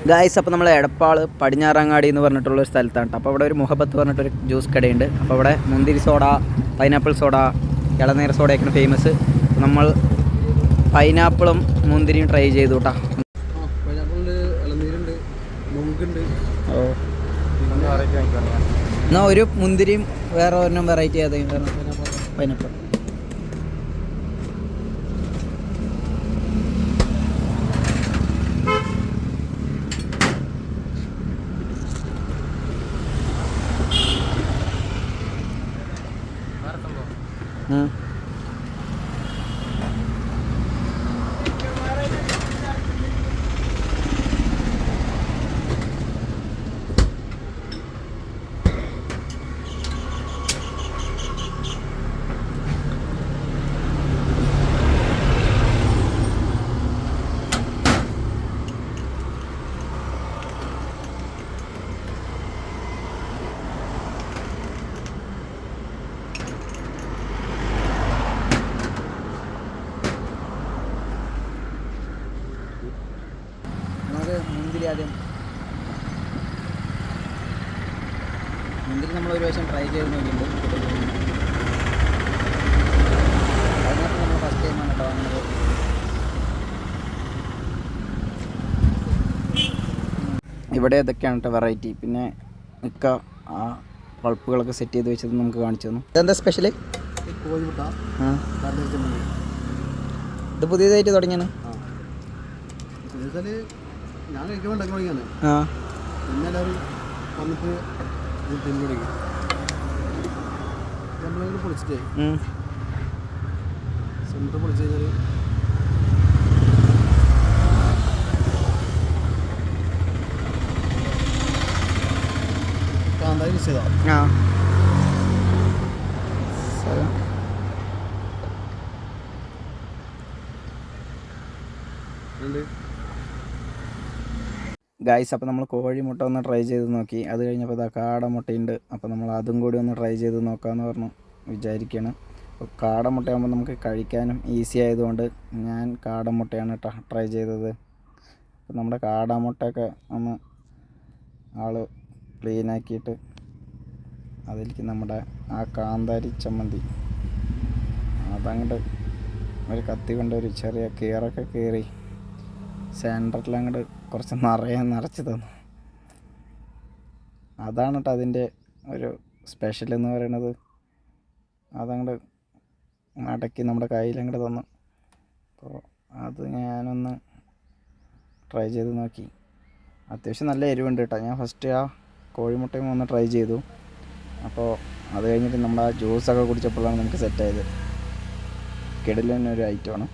Guys, അപ്പോൾ നമ്മൾ എടപ്പാൾ പടിഞ്ഞാറങ്ങാടി എന്ന് പറഞ്ഞിട്ടുള്ളൊരു സ്ഥലത്താണ്. അപ്പോൾ അവിടെ ഒരു മുഹബത്ത് പറഞ്ഞിട്ടൊരു ജ്യൂസ് കടയുണ്ട്. അപ്പോൾ അവിടെ മുന്തിരി സോഡ, പൈനാപ്പിൾ സോഡ, ഇളനീർ സോഡയൊക്കെയാണ് ഫേമസ്. നമ്മൾ പൈനാപ്പിളും മുന്തിരിയും ട്രൈ ചെയ്തു കേട്ടോ. ഓ, എന്നാൽ ഒരു മുന്തിരിയും വേറെ ഒരെണ്ണം വെറൈറ്റി ഏതെങ്കിലും പൈനാപ്പിൾ. മുന്തിരി ആദ്യം മുന്തിരി നമ്മൾ ഒരു പ്രാവശ്യം ട്രൈ ചെയ്ത് നോക്കിയിട്ടുണ്ട്. അതിനകത്ത് നമ്മൾ ഫസ്റ്റ് ടൈമാണ് കേട്ടോ വാങ്ങുന്നത്. ഇവിടെ ഇതൊക്കെയാണ് കേട്ടോ വെറൈറ്റി. പിന്നെ മിക്ക ആ പൾപ്പുകളൊക്കെ സെറ്റ് ചെയ്ത് വെച്ചത് നമുക്ക് കാണിച്ചു തന്നു. ഇതെന്താ സ്പെഷ്യല്? ഇത് പുതിയതായിട്ട് തുടങ്ങിയാണ്. ഞാൻ കഴിക്കാൻ ഉണ്ടാക്കി തുടങ്ങിയാണ്. പിന്നെ എല്ലാവരും വന്നിട്ട് തിന്നു തുടങ്ങി. നമ്മളിങ്ങനെ പൊളിച്ചിട്ടേ സെൻറ്റർ പൊളിച്ച് കഴിഞ്ഞാൽ കാന്താരി മിക്സ് ചെയ്താ ഗായ്സ്. അപ്പോൾ നമ്മൾ കോഴിമുട്ട ഒന്ന് ട്രൈ ചെയ്ത് നോക്കി. അത് കഴിഞ്ഞപ്പോൾ ഇതാ കാടമുട്ടയുണ്ട്. അപ്പോൾ നമ്മൾ അതും കൂടി ഒന്ന് ട്രൈ ചെയ്ത് നോക്കാമെന്ന് പറഞ്ഞു വിചാരിക്കുകയാണ്. അപ്പോൾ കാടമുട്ടയാകുമ്പോൾ നമുക്ക് കഴിക്കാനും ഈസി ആയതുകൊണ്ട് ഞാൻ കാടമുട്ടയാണ് കേട്ടോ ട്രൈ ചെയ്തത്. അപ്പോൾ നമ്മുടെ കാടമുട്ടയൊക്കെ ഒന്ന് ആൾ ക്ലീനാക്കിയിട്ട് അതിലേക്ക് നമ്മുടെ ആ കാന്താരി ചമ്മന്തി അതങ്ങോട്ട് ഒരു കത്തി കൊണ്ട് ഒരു ചെറിയ കീറൊക്കെ കീറി സെൻറ്ററിൽ അങ്ങോട്ട് കുറച്ച് നിറച്ച് തന്നു. അതാണ് കേട്ടോ അതിൻ്റെ ഒരു സ്പെഷ്യൽ എന്ന് പറയുന്നത്. അതങ്ങോട്ട് മടക്കി നമ്മുടെ കയ്യിൽ അങ്ങോട്ട് തന്നു. അപ്പോൾ അത് ഞാനൊന്ന് ട്രൈ ചെയ്ത് നോക്കി. അത്യാവശ്യം നല്ല എരിവുണ്ട് കേട്ടോ. ഞാൻ ഫസ്റ്റ് ആ കോഴിമുട്ടയും ഒന്ന് ട്രൈ ചെയ്തു. അപ്പോൾ അത് കഴിഞ്ഞിട്ട് നമ്മൾ ആ ജ്യൂസൊക്കെ കുടിച്ചപ്പോഴാണ് നമുക്ക് സെറ്റായത്. കിടിലൻ ഒരു ഐറ്റമാണ്.